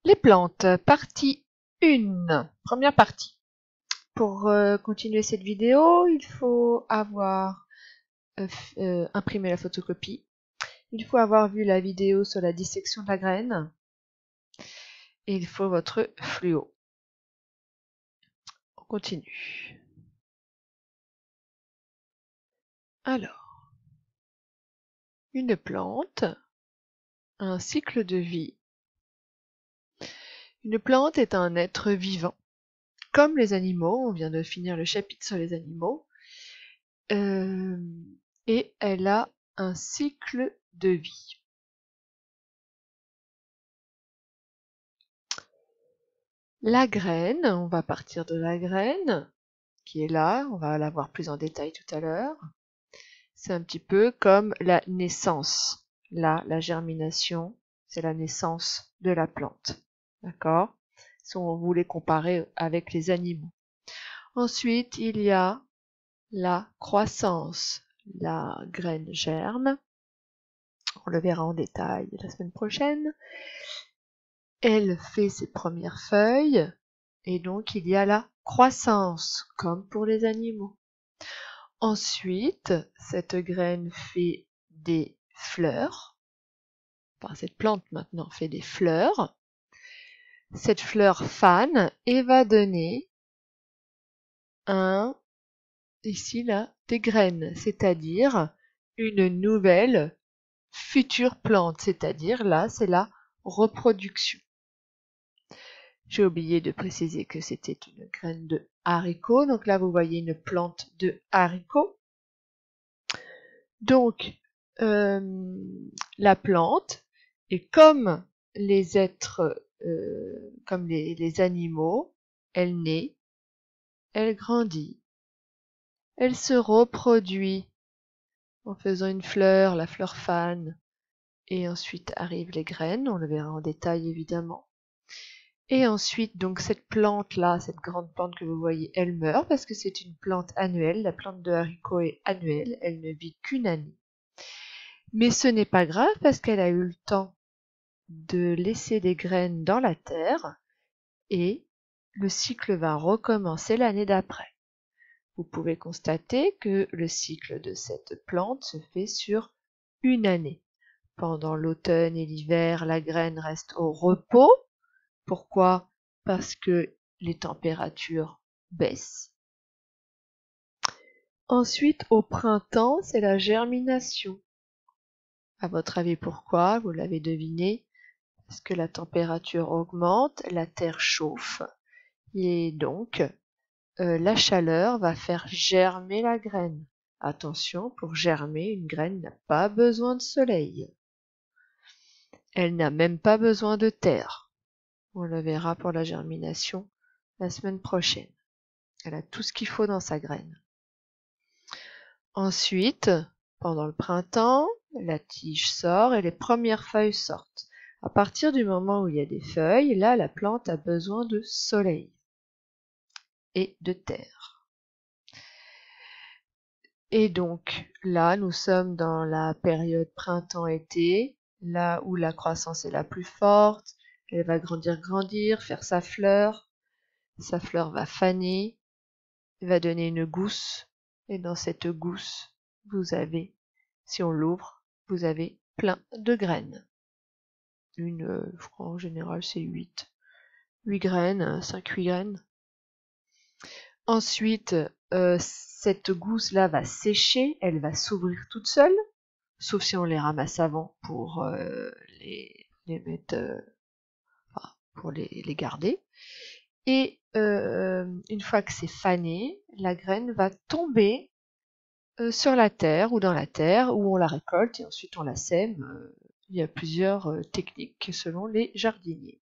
Les plantes, partie 1, première partie. Pour continuer cette vidéo, il faut avoir imprimé la photocopie. Il faut avoir vu la vidéo sur la dissection de la graine. Et il faut votre fluo. On continue. Alors, une plante, un cycle de vie. Une plante est un être vivant. Comme les animaux, on vient de finir le chapitre sur les animaux. Et elle a un cycle de vie. La graine, on va partir de la graine, qui est là, on va la voir plus en détail tout à l'heure. C'est un petit peu comme la naissance. Là, la germination, c'est la naissance de la plante. D'accord? Si on voulait comparer avec les animaux. Ensuite, il y a la croissance. La graine germe. On le verra en détail la semaine prochaine. Elle fait ses premières feuilles. Et donc, il y a la croissance, comme pour les animaux. Ensuite, cette graine fait des fleurs. Enfin, cette plante maintenant fait des fleurs. Cette fleur fane et va donner ici là, des graines, c'est-à-dire une nouvelle future plante, c'est-à-dire là, c'est la reproduction. J'ai oublié de préciser que c'était une graine de haricot. Donc là, vous voyez une plante de haricot. Donc, la plante, et comme les êtres, comme les animaux, elle naît, elle grandit, elle se reproduit en faisant une fleur, la fleur fane, et ensuite arrivent les graines, on le verra en détail évidemment. Et ensuite, donc cette plante-là, cette grande plante que vous voyez, elle meurt parce que c'est une plante annuelle. La plante de haricot est annuelle, elle ne vit qu'une année. Mais ce n'est pas grave parce qu'elle a eu le temps de laisser des graines dans la terre et le cycle va recommencer l'année d'après. Vous pouvez constater que le cycle de cette plante se fait sur une année. Pendant l'automne et l'hiver, la graine reste au repos. Pourquoi? Parce que les températures baissent. Ensuite, au printemps, c'est la germination. À votre avis, pourquoi? Vous l'avez deviné. Parce que la température augmente, la terre chauffe, et donc la chaleur va faire germer la graine. Attention, pour germer, une graine n'a pas besoin de soleil. Elle n'a même pas besoin de terre. On le verra pour la germination la semaine prochaine. Elle a tout ce qu'il faut dans sa graine. Ensuite, pendant le printemps, la tige sort et les premières feuilles sortent. À partir du moment où il y a des feuilles, là, la plante a besoin de soleil et de terre. Et donc, là, nous sommes dans la période printemps-été, là où la croissance est la plus forte. Elle va grandir, faire sa fleur. Sa fleur va faner, va donner une gousse. Et dans cette gousse, vous avez, si on l'ouvre, vous avez plein de graines. Je crois en général c'est 8. 8 graines, 5-8 graines. Ensuite, cette gousse-là va sécher, elle va s'ouvrir toute seule, sauf si on les ramasse avant pour les mettre, pour les garder. Et une fois que c'est fané, la graine va tomber sur la terre ou dans la terre, où on la récolte et ensuite on la sème. Il y a plusieurs techniques selon les jardiniers.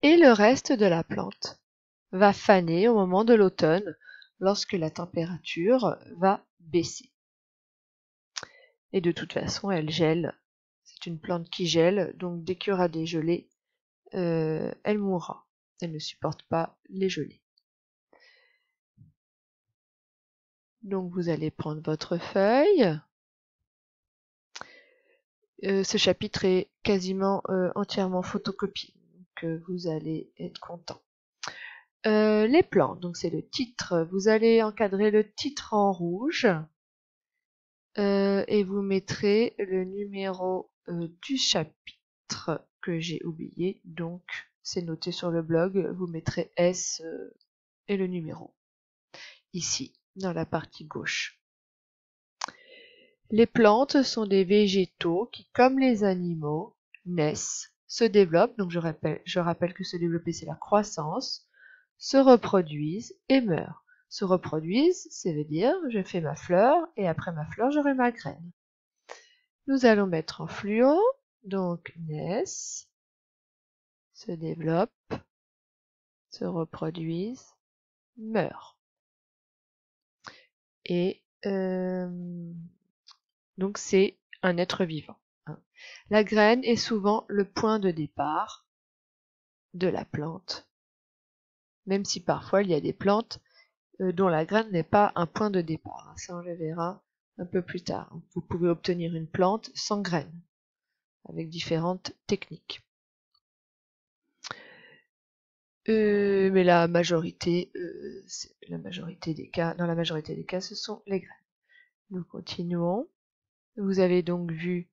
Et le reste de la plante va faner au moment de l'automne, lorsque la température va baisser. Et de toute façon, elle gèle. C'est une plante qui gèle, donc dès qu'il y aura des gelées, elle mourra. Elle ne supporte pas les gelées. Donc vous allez prendre votre feuille Ce chapitre est quasiment entièrement photocopié, donc vous allez être content. Les plantes, donc c'est le titre. Vous allez encadrer le titre en rouge et vous mettrez le numéro du chapitre que j'ai oublié. Donc c'est noté sur le blog. Vous mettrez S et le numéro ici dans la partie gauche. Les plantes sont des végétaux qui, comme les animaux, naissent, se développent. Donc je rappelle que se développer c'est la croissance, se reproduisent et meurent. Se reproduisent, ça veut dire je fais ma fleur et après ma fleur j'aurai ma graine. Nous allons mettre en fluo, donc naissent, se développent, se reproduisent, meurent. Et donc c'est un être vivant. La graine est souvent le point de départ de la plante, même si parfois il y a des plantes dont la graine n'est pas un point de départ. Ça, on le verra un peu plus tard. Vous pouvez obtenir une plante sans graine, avec différentes techniques. Mais dans la majorité des cas, ce sont les graines. Nous continuons. Vous avez donc vu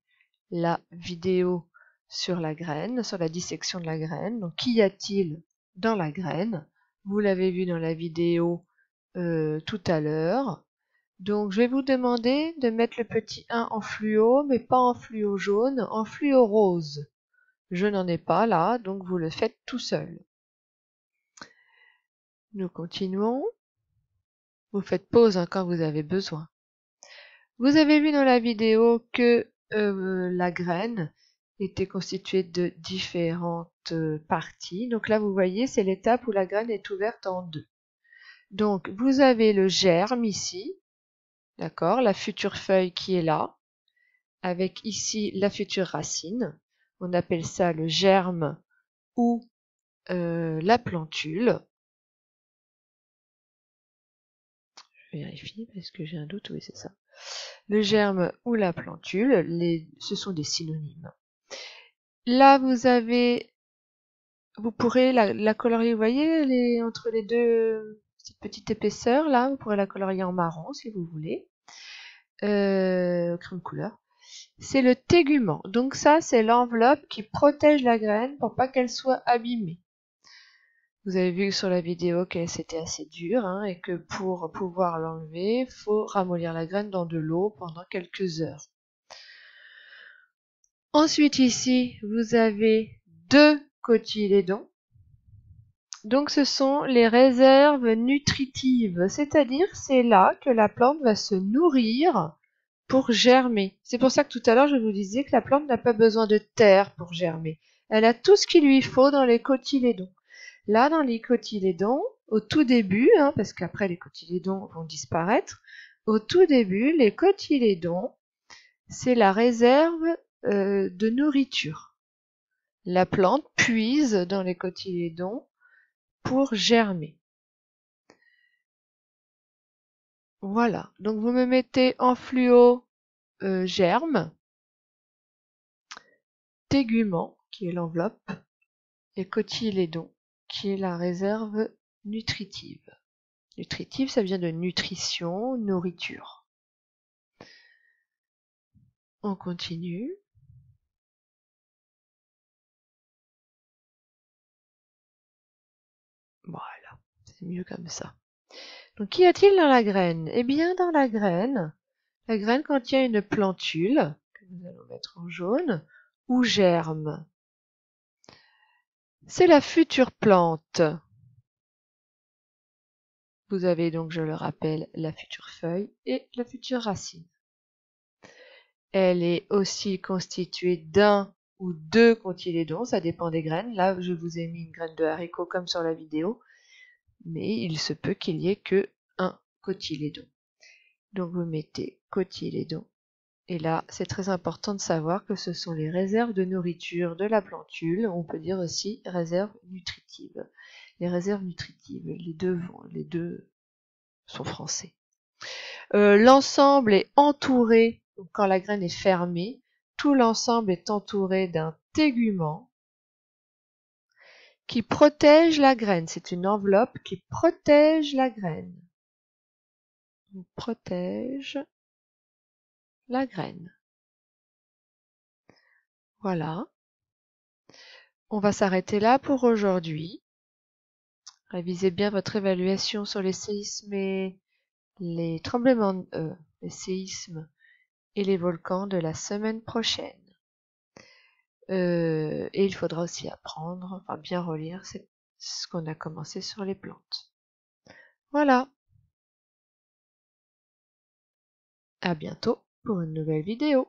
la vidéo sur la graine, sur la dissection de la graine. Donc, qu'y a-t-il dans la graine? Vous l'avez vu dans la vidéo tout à l'heure. Donc, je vais vous demander de mettre le petit 1 en fluo, mais pas en fluo jaune, en fluo rose. Je n'en ai pas là, donc vous le faites tout seul. Nous continuons. Vous faites pause quand vous avez besoin. Vous avez vu dans la vidéo que la graine était constituée de différentes parties. Donc là, vous voyez, c'est l'étape où la graine est ouverte en deux. Donc, vous avez le germe ici, d'accord, la future feuille qui est là, avec ici la future racine. On appelle ça le germe ou la plantule. Je vérifie parce que j'ai un doute, oui c'est ça. Le germe ou la plantule, ce sont des synonymes. Là vous pourrez la colorier, vous voyez, entre les deux, cette petite épaisseur là, vous pourrez la colorier en marron si vous voulez, crème couleur. C'est le tégument, donc ça c'est l'enveloppe qui protège la graine pour pas qu'elle soit abîmée. Vous avez vu sur la vidéo que c'était assez dur et que pour pouvoir l'enlever, il faut ramollir la graine dans de l'eau pendant quelques heures. Ensuite ici, vous avez deux cotylédons. Donc ce sont les réserves nutritives, c'est-à-dire c'est là que la plante va se nourrir pour germer. C'est pour ça que tout à l'heure je vous disais que la plante n'a pas besoin de terre pour germer. Elle a tout ce qu'il lui faut dans les cotylédons. Là, dans les cotylédons, au tout début, parce qu'après les cotylédons vont disparaître, au tout début, les cotylédons, c'est la réserve de nourriture. La plante puise dans les cotylédons pour germer. Voilà, donc vous me mettez en fluo germe, tégument, qui est l'enveloppe, et cotylédon, qui est la réserve nutritive. Nutritive, ça vient de nutrition, nourriture. On continue. Voilà, c'est mieux comme ça. Donc, qu'y a-t-il dans la graine? Eh bien, dans la graine contient une plantule, que nous allons mettre en jaune, ou germe. C'est la future plante. Vous avez donc, je le rappelle, la future feuille et la future racine. Elle est aussi constituée d'un ou deux cotylédons, ça dépend des graines. Là, je vous ai mis une graine de haricot comme sur la vidéo, mais il se peut qu'il n'y ait que un cotylédon. Donc vous mettez cotylédon. Et là, c'est très important de savoir que ce sont les réserves de nourriture de la plantule. On peut dire aussi réserves nutritives. Les réserves nutritives, les deux sont français. L'ensemble est entouré, donc quand la graine est fermée, tout l'ensemble est entouré d'un tégument qui protège la graine. C'est une enveloppe qui protège la graine. On protège la graine. Voilà. On va s'arrêter là pour aujourd'hui. Révisez bien votre évaluation sur les séismes et les tremblements, les séismes et les volcans de la semaine prochaine. Et il faudra aussi apprendre, enfin bien relire ce qu'on a commencé sur les plantes. Voilà. À bientôt pour une nouvelle vidéo.